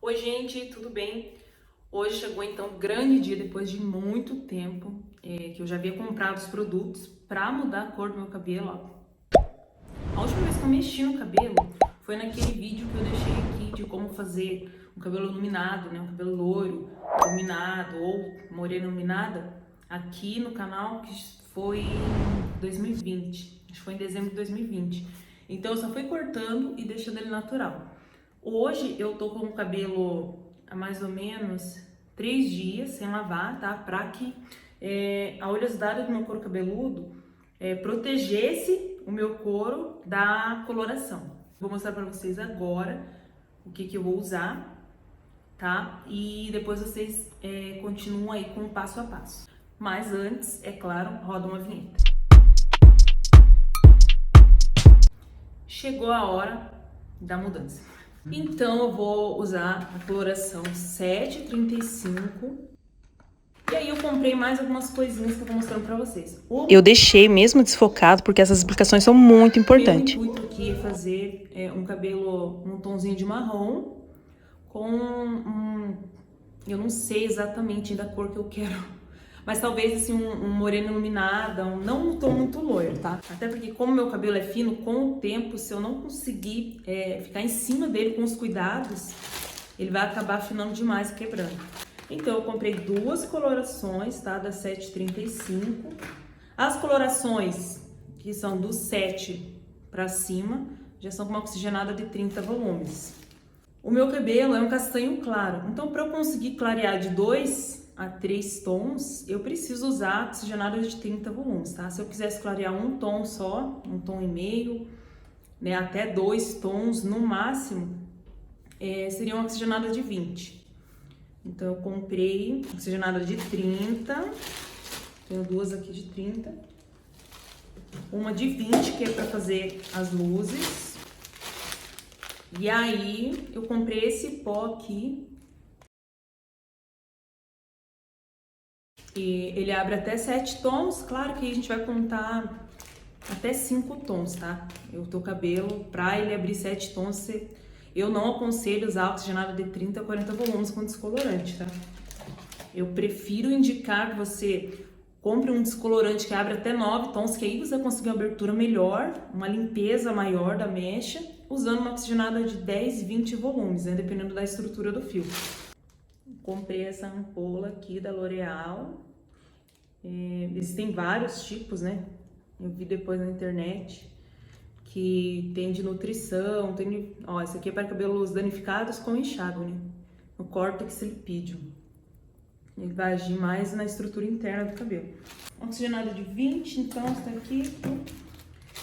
Oi gente, tudo bem? Hoje chegou então o grande dia, depois de muito tempo, que eu já havia comprado os produtos pra mudar a cor do meu cabelo, ó. A última vez que eu mexi no cabelo foi naquele vídeo que eu deixei aqui de como fazer um cabelo iluminado, né? Um cabelo loiro, iluminado ou morena iluminada, aqui no canal, que foi em 2020, acho que foi em dezembro de 2020. Então eu só fui cortando e deixando ele natural. Hoje eu tô com o cabelo há mais ou menos 3 dias sem lavar, tá? Pra que a oleosidade do meu couro cabeludo protegesse o meu couro da coloração. Vou mostrar pra vocês agora o que eu vou usar, tá? E depois vocês continuam aí com o passo a passo. Mas antes, é claro, roda uma vinheta. Chegou a hora da mudança. Então eu vou usar a coloração 735. E aí eu comprei mais algumas coisinhas que eu vou mostrando pra vocês. Eu deixei mesmo desfocado porque essas explicações são muito importantes. Meu intuito aqui é fazer um cabelo num tomzinho de marrom com eu não sei exatamente ainda a cor que eu quero. Mas talvez assim um moreno iluminada, não um tom muito loiro, tá? Até porque como meu cabelo é fino, com o tempo, se eu não conseguir ficar em cima dele com os cuidados, ele vai acabar afinando demais e quebrando. Então eu comprei duas colorações, tá? Da 735. As colorações que são do 7 pra cima, já são com uma oxigenada de 30 volumes. O meu cabelo é um castanho claro, então para eu conseguir clarear de 2 a 3 tons, eu preciso usar oxigenada de 30 volumes, tá? Se eu quisesse clarear um tom só, um tom e meio, né, até 2 tons no máximo, seria uma oxigenada de 20. Então eu comprei oxigenada de 30, tenho duas aqui de 30, uma de 20 que é para fazer as luzes. E aí eu comprei esse pó aqui, e ele abre até 7 tons, claro que aí a gente vai contar até 5 tons, tá? O teu cabelo, pra ele abrir 7 tons, eu não aconselho usar oxigenada de 30 a 40 volumes com descolorante, tá? Eu prefiro indicar que você compre um descolorante que abre até 9 tons, que aí você vai conseguir uma abertura melhor, uma limpeza maior da mecha, usando uma oxigenada de 10, 20 volumes, né? Dependendo da estrutura do fio. Comprei essa ampola aqui da L'Oreal. Existem vários tipos, né? Eu vi depois na internet que tem de nutrição, tem... Ó, esse aqui é para cabelos danificados com enxágue, né? No córtex lipídio. Ele vai agir mais na estrutura interna do cabelo. Oxigenada de 20, então, está aqui.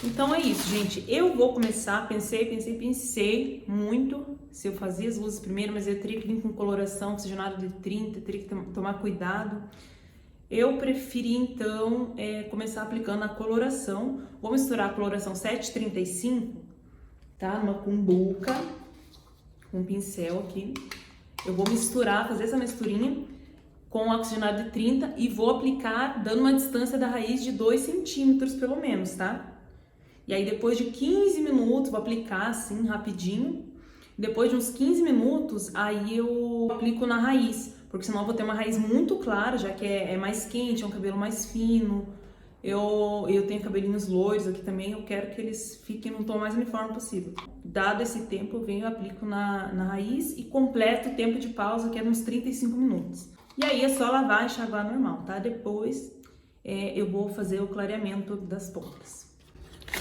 Então é isso, gente. Eu vou começar, pensei muito se eu fazia as luzes primeiro, mas eu teria que vir com coloração oxigenada de 30, teria que tomar cuidado. Eu preferi, então, começar aplicando a coloração. Vou misturar a coloração 735, tá? Numa cumbuca, com um pincel aqui. Eu vou misturar, fazer essa misturinha com o oxigenado de 30 e vou aplicar dando uma distância da raiz de 2 centímetros, pelo menos, tá? E aí, depois de 15 minutos, vou aplicar assim, rapidinho. Depois de uns 15 minutos, aí eu aplico na raiz, porque senão eu vou ter uma raiz muito clara, já que é mais quente, é um cabelo mais fino. Eu tenho cabelinhos loiros aqui também, eu quero que eles fiquem no tom mais uniforme possível. Dado esse tempo, eu venho, aplico na raiz e completo o tempo de pausa, que é uns 35 minutos. E aí é só lavar e enxaguar normal, tá? Depois eu vou fazer o clareamento das pontas.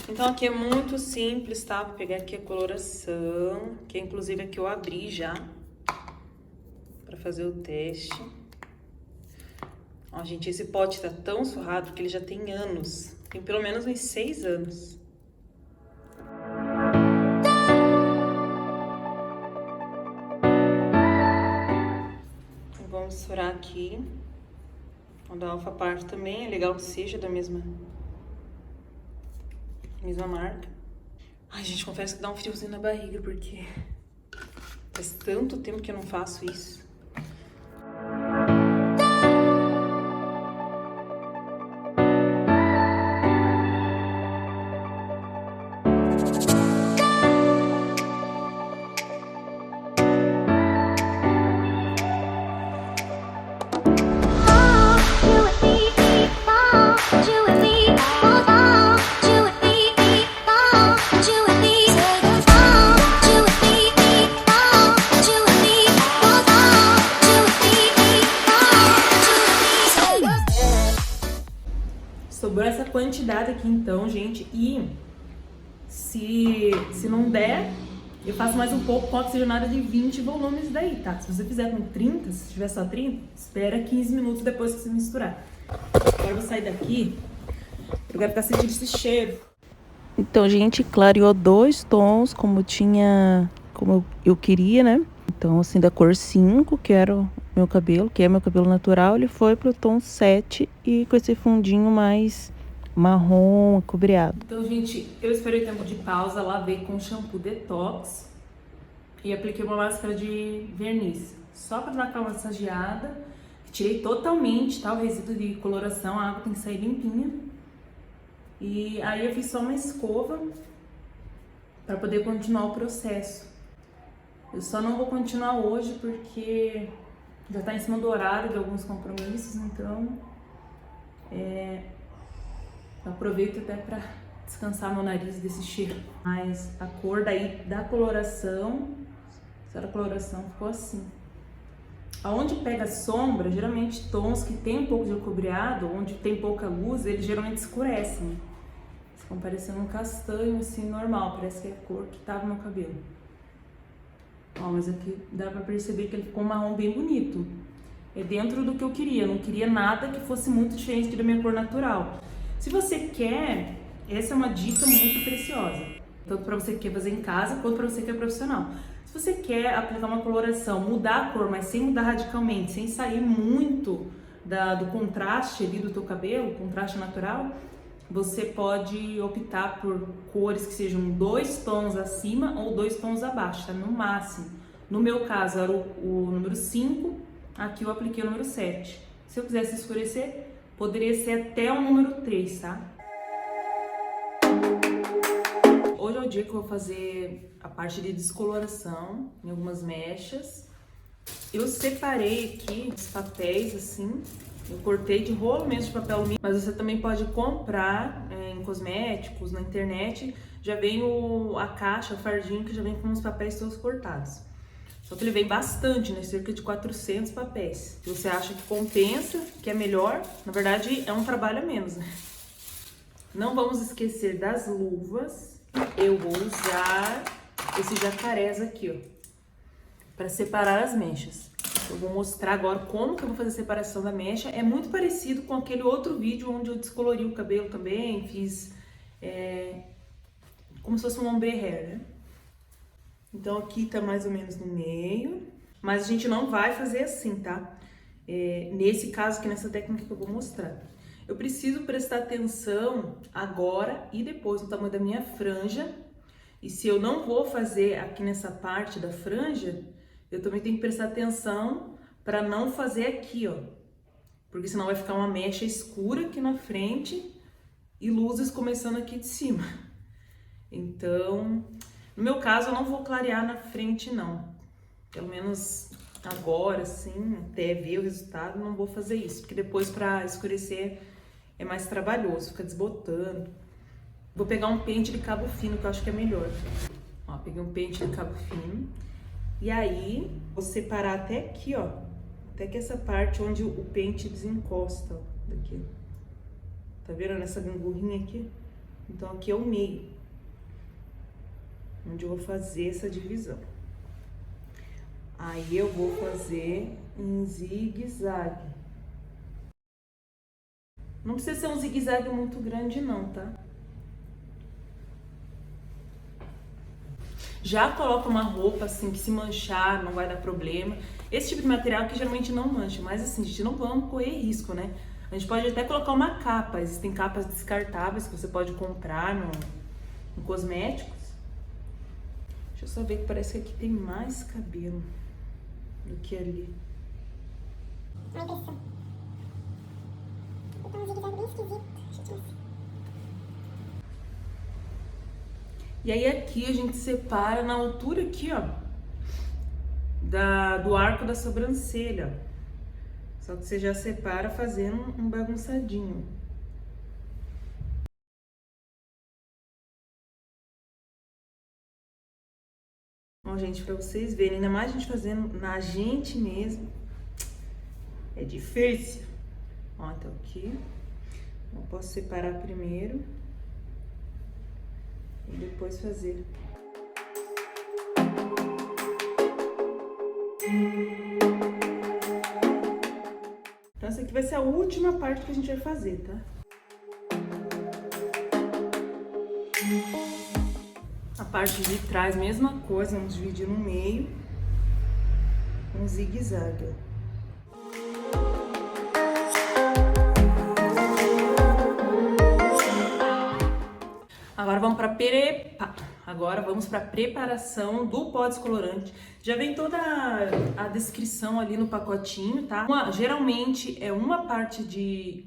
Então aqui é muito simples, tá? Vou pegar aqui a coloração, que inclusive aqui eu abri já pra fazer o teste. Ó, gente, esse pote tá tão surrado que ele já tem anos. Tem pelo menos uns 6 anos. Então, vamos misturar aqui. O da Alpha Party também, é legal que seja da mesma marca. Ai, gente, confesso que dá um friozinho na barriga, porque faz tanto tempo que eu não faço isso. quantidade aqui então, gente, e se não der, eu faço mais um pouco com oxigenada de 20 volumes daí, tá? Se você fizer com 30, se tiver só 30, espera 15 minutos depois que você misturar. Agora eu vou sair daqui, eu quero ficar sentindo esse cheiro. Então, gente, clareou 2 tons, como eu queria, né? Então, assim, da cor 5, que era o meu cabelo, que é meu cabelo natural, ele foi pro tom 7 e com esse fundinho mais marrom, cobreado. Então, gente, eu esperei o tempo de pausa, lavei com shampoo detox e apliquei uma máscara de verniz, só para dar aquela massageada. Tirei totalmente, tá, o resíduo de coloração, a água tem que sair limpinha. E aí eu fiz só uma escova para poder continuar o processo. Eu só não vou continuar hoje porque já tá em cima do horário de alguns compromissos, então aproveito até para descansar meu nariz desse cheiro. Mas a cor daí da coloração, a coloração ficou assim. Aonde pega sombra, geralmente tons que tem um pouco de cobreado, onde tem pouca luz, eles geralmente escurecem. Ficam parecendo um castanho assim, normal, parece que é a cor que tava no cabelo. Ó, mas aqui dá pra perceber que ele ficou um marrom bem bonito. É dentro do que eu queria, eu não queria nada que fosse muito diferente da minha cor natural. Se você quer, essa é uma dica muito preciosa. Tanto pra você que quer fazer em casa, quanto pra você que é profissional. Se você quer aplicar uma coloração, mudar a cor, mas sem mudar radicalmente, sem sair muito do contraste ali do teu cabelo, contraste natural, você pode optar por cores que sejam 2 tons acima ou 2 tons abaixo, tá? No máximo. No meu caso era o número 5, aqui eu apliquei o número 7. Se eu quisesse escurecer, poderia ser até o número 3, tá? Hoje é o dia que eu vou fazer a parte de descoloração em algumas mechas. Eu separei aqui os papéis assim, eu cortei de rolo mesmo de papel alumínio, mas você também pode comprar em cosméticos, na internet, já vem a caixa, o fardinho que já vem com os papéis todos cortados. Só que ele vem bastante, né? Cerca de 400 papéis. Se você acha que compensa, que é melhor, na verdade é um trabalho a menos, né? Não vamos esquecer das luvas. Eu vou usar esses jacarés aqui, ó, para separar as mechas. Eu vou mostrar agora como que eu vou fazer a separação da mecha. É muito parecido com aquele outro vídeo onde eu descolori o cabelo também, fiz como se fosse um ombre hair, né? Então aqui tá mais ou menos no meio, mas a gente não vai fazer assim, tá? Nesse caso aqui, nessa técnica que eu vou mostrar. Eu preciso prestar atenção agora e depois no tamanho da minha franja. E se eu não vou fazer aqui nessa parte da franja, eu também tenho que prestar atenção para não fazer aqui, ó. Porque senão vai ficar uma mecha escura aqui na frente e luzes começando aqui de cima. Então, no meu caso, eu não vou clarear na frente, não. Pelo menos agora, assim, até ver o resultado, não vou fazer isso. Porque depois, para escurecer, é mais trabalhoso, fica desbotando. Vou pegar um pente de cabo fino, que eu acho que é melhor. Ó, peguei um pente de cabo fino. E aí, vou separar até aqui, ó. Até que essa parte onde o pente desencosta, ó. Daqui. Tá vendo nessa gangorrinha aqui? Então, aqui é o meio. Onde eu vou fazer essa divisão. Aí, eu vou fazer em zigue-zague. Não precisa ser um zigue-zague muito grande, não, tá? Já coloca uma roupa assim que se manchar não vai dar problema. Esse tipo de material que geralmente não mancha, mas assim, a gente não vamos correr risco, né? A gente pode até colocar uma capa, existem capas descartáveis que você pode comprar no cosméticos. Deixa eu só ver que parece que aqui tem mais cabelo do que ali. Uma impressão. Eu tô um zigue-zague bem esquisito. Deixa eu te mostrar. E aí aqui a gente separa na altura aqui, ó, do arco da sobrancelha. Só que você já separa fazendo um bagunçadinho. Bom, gente, pra vocês verem, ainda mais a gente fazendo na gente mesmo, é difícil. Ó, então aqui. Eu posso separar primeiro e depois fazer. Então essa aqui vai ser a última parte que a gente vai fazer, tá? A parte de trás, mesma coisa, vamos dividir no meio, um zigue-zague, ó. Agora vamos para preparação do pó descolorante. Já vem toda a descrição ali no pacotinho, tá? Geralmente é uma parte de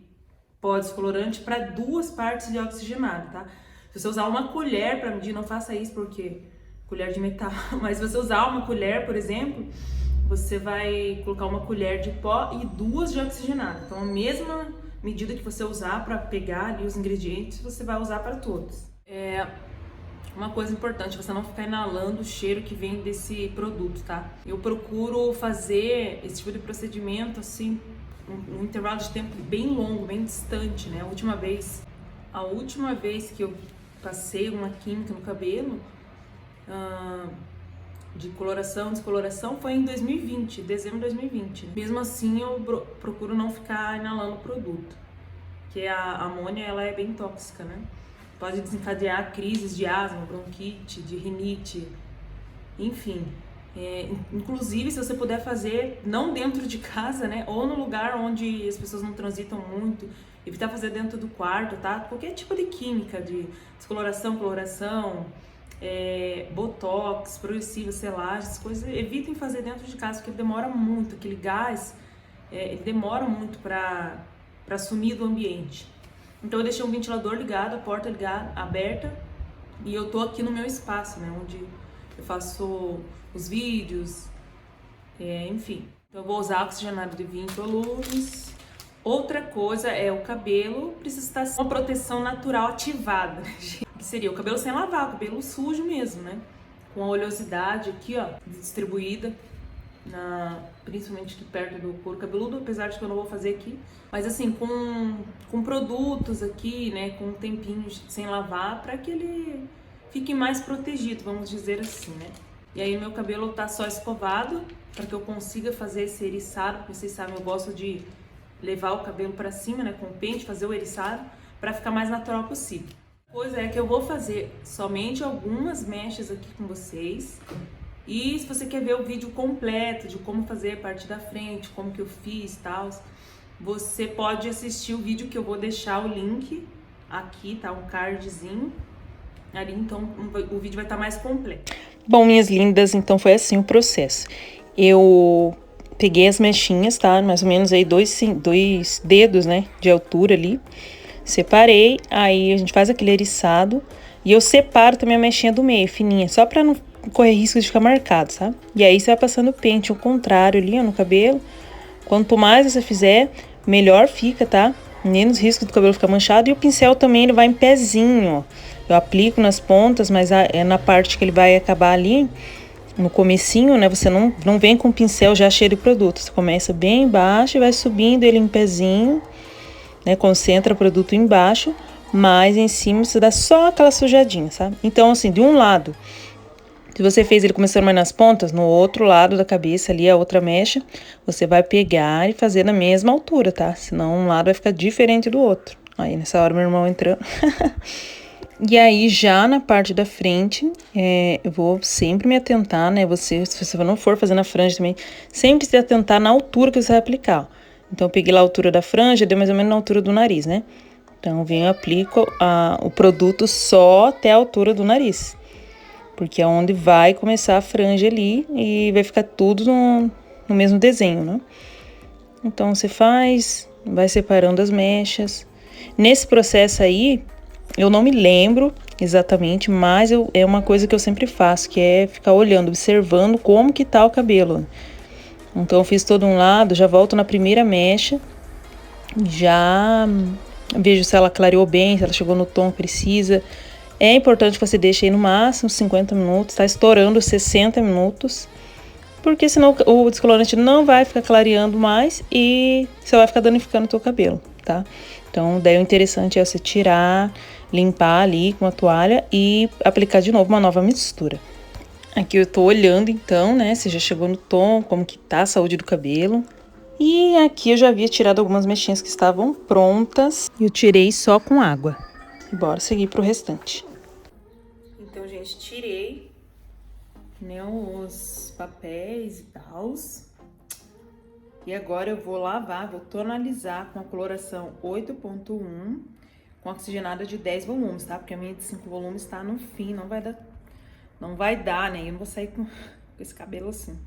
pó descolorante para 2 partes de oxigenado, tá? Se você usar uma colher para medir, não faça isso porque colher de metal, mas se você usar uma colher, por exemplo, você vai colocar uma colher de pó e 2 de oxigenado. Então a mesma medida que você usar para pegar ali os ingredientes, você vai usar para todos. Uma coisa importante, você não ficar inalando o cheiro que vem desse produto, tá? Eu procuro fazer esse tipo de procedimento assim, um intervalo de tempo bem longo, bem distante, né? A última vez que eu passei uma química no cabelo de coloração, descoloração, foi em 2020, dezembro de 2020. Né? Mesmo assim, eu procuro não ficar inalando o produto, porque a amônia, ela é bem tóxica, né? Pode desencadear crises de asma, bronquite, de rinite, enfim. Inclusive, se você puder fazer, não dentro de casa, né? Ou no lugar onde as pessoas não transitam muito, evitar fazer dentro do quarto, tá? Qualquer tipo de química, de descoloração, coloração, botox, progressiva, selagem, essas coisas, evitem fazer dentro de casa, porque demora muito, aquele gás, ele demora muito para sumir do ambiente. Então eu deixei um ventilador ligado, a porta ligada, aberta, e eu tô aqui no meu espaço, né, onde eu faço os vídeos, enfim. Então eu vou usar oxigenado de 20 volumes. Outra coisa é o cabelo precisa estar com uma proteção natural ativada, que seria o cabelo sem lavar, o cabelo sujo mesmo, né, com a oleosidade aqui, ó, distribuída. Principalmente aqui perto do couro cabeludo, apesar de que eu não vou fazer aqui, mas assim, com produtos aqui, né, com um tempinho sem lavar, para que ele fique mais protegido, vamos dizer assim, né. E aí meu cabelo tá só escovado, para que eu consiga fazer esse eriçado, porque vocês sabem, eu gosto de levar o cabelo para cima, né, com o pente, fazer o eriçado, para ficar mais natural possível. Coisa é que eu vou fazer somente algumas mechas aqui com vocês. E se você quer ver o vídeo completo de como fazer a parte da frente, como que eu fiz e tal, você pode assistir o vídeo que eu vou deixar o link aqui, tá? Um cardzinho ali, então o vídeo vai estar mais completo. Bom, minhas lindas, então foi assim o processo. Eu peguei as mechinhas, tá? Mais ou menos aí 2 dedos, né, de altura ali. Separei, aí a gente faz aquele eriçado. E eu separo também a mechinha do meio, fininha, só pra não correr risco de ficar marcado, sabe? E aí você vai passando o pente ao contrário ali, ó, no cabelo. Quanto mais você fizer, melhor fica, tá? Menos risco do cabelo ficar manchado. E o pincel também, ele vai em pezinho, ó. Eu aplico nas pontas, mas é na parte que ele vai acabar ali, no comecinho, né? Você não vem com o pincel já cheio de produto. Você começa bem embaixo e vai subindo ele em pezinho, né? Concentra o produto embaixo, mas em cima você dá só aquela sujadinha, sabe? Então, assim, de um lado, se você fez ele começando mais nas pontas, no outro lado da cabeça ali, a outra mecha, você vai pegar e fazer na mesma altura, tá? Senão um lado vai ficar diferente do outro. Aí, nessa hora, meu irmão entrando. E aí, já na parte da frente, eu vou sempre me atentar, né? Se você não for fazer na franja também, sempre se atentar na altura que você vai aplicar, ó. Então, eu peguei lá a altura da franja, deu mais ou menos na altura do nariz, né? Então, eu venho e aplico o produto só até a altura do nariz. Porque é onde vai começar a franja ali e vai ficar tudo no mesmo desenho, né? Então, você vai separando as mechas. Nesse processo aí, eu não me lembro exatamente, mas é uma coisa que eu sempre faço, que é ficar olhando, observando como que tá o cabelo. Então, eu fiz todo um lado, já volto na primeira mecha, já vejo se ela clareou bem, se ela chegou no tom que precisa. É importante que você deixe aí no máximo 50 minutos, tá estourando 60 minutos, porque senão o descolorante não vai ficar clareando mais e você vai ficar danificando o teu cabelo. tá? Então, daí o interessante é você tirar, limpar ali com a toalha e aplicar de novo uma nova mistura. Aqui eu tô olhando então, né, se já chegou no tom, como que tá a saúde do cabelo. E aqui eu já havia tirado algumas mechinhas que estavam prontas. E eu tirei só com água. E bora seguir pro restante. Então, gente, tirei, né, os papéis e tal. E agora eu vou lavar, vou tonalizar com a coloração 8.1 com oxigenada de 10 volumes, tá? Porque a minha de 5 volumes tá no fim, não vai dar, né? Eu não vou sair com esse cabelo assim.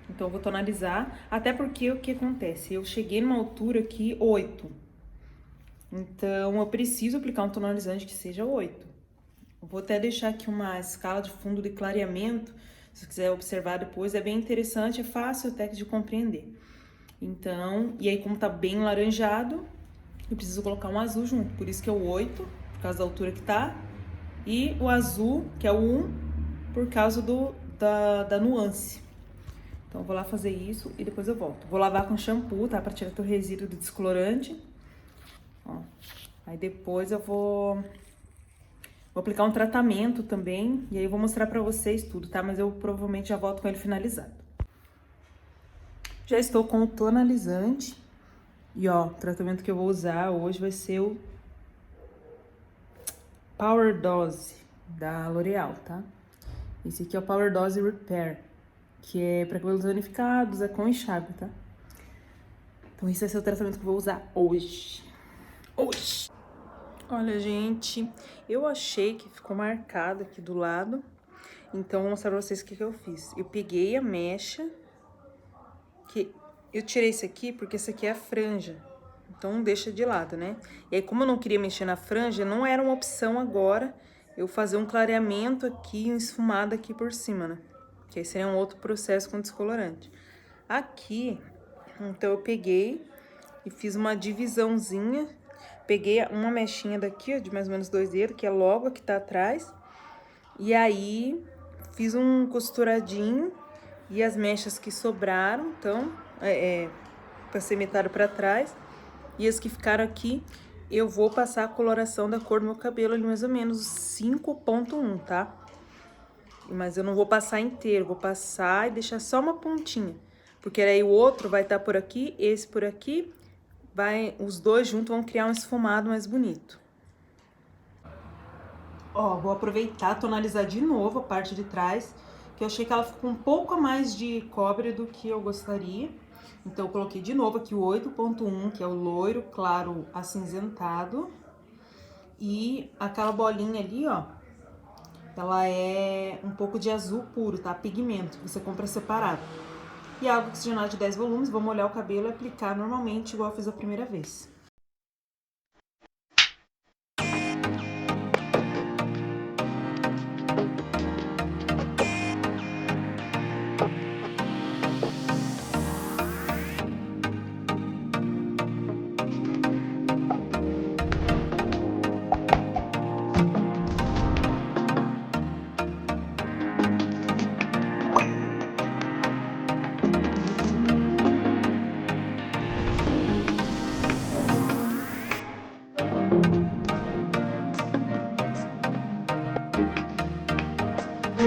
Então eu vou tonalizar, até porque o que acontece? Eu cheguei numa altura aqui 8. Então eu preciso aplicar um tonalizante que seja 8. Eu vou até deixar aqui uma escala de fundo de clareamento, se você quiser observar depois, é bem interessante, é fácil até de compreender. Então, e aí como tá bem laranjado, eu preciso colocar um azul junto, por isso que é o 8, por causa da altura que tá, e o azul, que é o 1, por causa da nuance. Então, eu vou lá fazer isso e depois eu volto. Vou lavar com shampoo, tá? Pra tirar o resíduo do descolorante. Ó. Aí depois eu vou aplicar um tratamento também, e aí eu vou mostrar pra vocês tudo, tá? Mas eu provavelmente já volto com ele finalizado. Já estou com o tonalizante. E ó, o tratamento que eu vou usar hoje vai ser o Power Dose da L'Oreal, tá? Esse aqui é o Power Dose Repair, que é para cabelos danificados, é com enxágue, tá? Então esse vai ser o tratamento que eu vou usar hoje. Hoje! Olha, gente, eu achei que ficou marcado aqui do lado. Então, vou mostrar pra vocês o que eu fiz. Eu peguei a mecha, que eu tirei isso aqui porque isso aqui é a franja. Então, deixa de lado, né? E aí, como eu não queria mexer na franja, não era uma opção agora eu fazer um clareamento aqui, um esfumado aqui por cima, né? Que aí seria um outro processo com descolorante. Aqui, então, eu peguei e fiz uma divisãozinha. Peguei uma mechinha daqui, ó, de mais ou menos 2 dedos, que é logo a que tá atrás. E aí, fiz um costuradinho e as mechas que sobraram, então, passei metade pra trás. E as que ficaram aqui, eu vou passar a coloração da cor do meu cabelo ali, mais ou menos 5.1, tá? Mas eu não vou passar inteiro, vou passar e deixar só uma pontinha. Porque aí o outro vai estar por aqui, esse por aqui, os dois juntos vão criar um esfumado mais bonito. Ó, vou aproveitar, tonalizar de novo a parte de trás, que eu achei que ela ficou um pouco a mais de cobre do que eu gostaria. Então, eu coloquei de novo aqui o 8.1, que é o loiro claro acinzentado. E aquela bolinha ali, ó, ela é um pouco de azul puro, tá? Pigmento, que você compra separado. E água oxigenada de 10 volumes, vou molhar o cabelo e aplicar normalmente, igual eu fiz a primeira vez.